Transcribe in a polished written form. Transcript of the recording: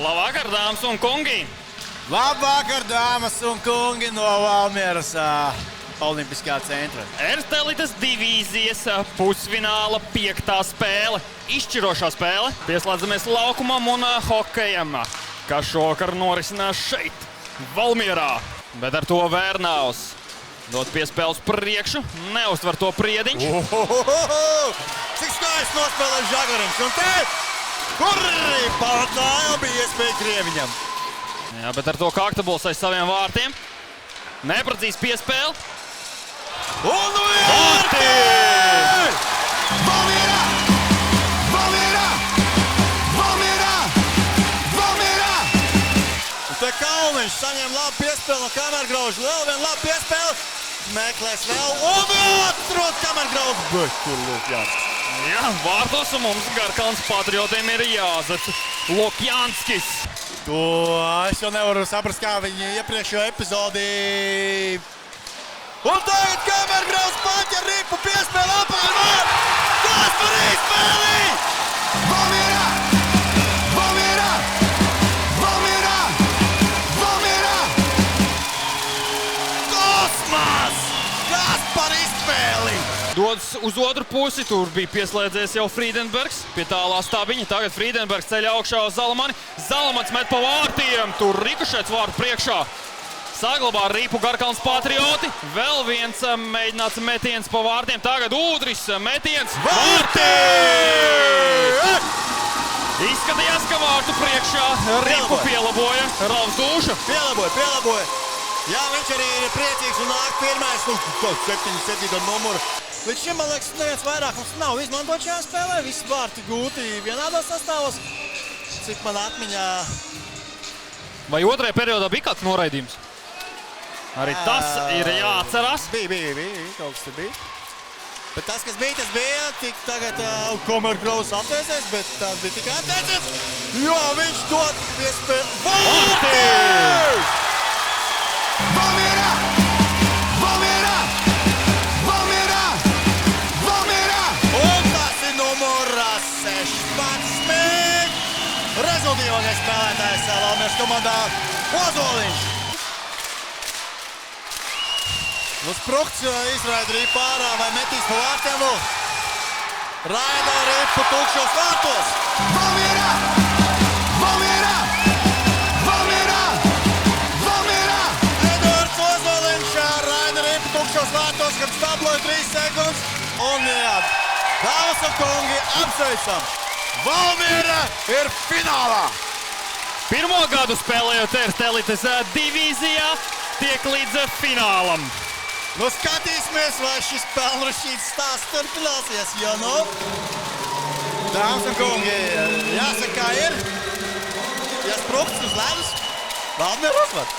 Labvakar, dāmas un kungi! Labvakar, dāmas un kungi no Valmieras Olimpiskā centra. Erstelites divīzijas pusfināla 5. spēle. Izšķirošā spēle. Pieslēdzamies laukumam un hokejam, kas šovakar norisinās šeit, Valmierā. Bet ar to Vērnaus dod piespēles priekšu, neuztver to Priediņš. Cik skaisti nospēlē Žagariņš. Un te, kurri pārtā jau bija iespēja Krieviņam. Jā, bet ar to Kaktabuls aiz saviem vārtiem. Neprecīz piespēle. Un vārti! Valmierā! Valmierā! Valmierā! Valmierā! Un te Kalniņš saņem labu piespēli no Kamergrauža. Vēl vien labu piespēli. Meklēs vēl un atrod Kamergraužu. Bet tur Lukjanskis. Jā, vārtos un mums Garkalns patriotiem ir jāzac Lukjanskis. To es jau nevaru saprast, kā viņi iepriekšējo epizodi. Un tagad Kamergraužs paņem ripu piespēli apakaļ vārdu. Kas par izspēli? Valmierā! Valmierā! Valmierā! Valmierā! Kosmas! Kas par izspēli? Dodas uz otru pusi, tur bija pieslēdzies jau Friedenbergs pie tālā stabiņa. Tagad Friedenbergs ceļ augšā uz Zalamani. Zalamans met pa vārtiem, tur rikošets vārtu priekšā. Saglabā ripu Garkalns patrioti. Vēl viens mēģināts metiens pa vārtiem. Tagad Ūdris metiens. Vārti! Izskatījās, ka vārtu priekšā ripu pielaboja Ralfs Dūša. Pielaboja. Jā, viņš arī ir priecīgs un nāk pirmais, 7. numuru. Līdz šim, man liekas, neviens vairāk mums nav izmantot šajā spēlē. Visi vārti gūti vienādos sastāvos. Cik man atmiņā... Vai otrajā periodā bija kāds noraidījums? Arī tas ir jāatcerās. Bija, kaut kas te bija. Bet tas, kas bija, tas bija. Tik tagad Kamergraužs atteicies, bet tas bija tikai atteicies. Jo, viņš dod piespēli. Vārti! Valmierā! Valmierā! Valmierā! Valmierā! Un tas ir numurs 16. Rezultīvākais spēlētājs Valmieras komandā Ozoliņš. Sprukts izraida ripu ārā vai metīs pa vārtiem. Raida ripu tukšos vārtos. Valmierā! Valmierā! Valmierā! Valmierā! Edvards Ozoliņš raida ripu tukšos vārtos, kad stabloja 3 sekundes. Un jā, dāmas un kungi, apsveicam! Valmiera ir finālā! Pirmo gadu spēlējot Erstelites divīzijā, tiek līdz finālam. Nu skatīsimies, vai šis pelnrašīts stāsts turpināsies, jo nu... Dāmas un kungi, jāsaka, kā ir. Ja sprukts uz ledus, Valmiera uzvar.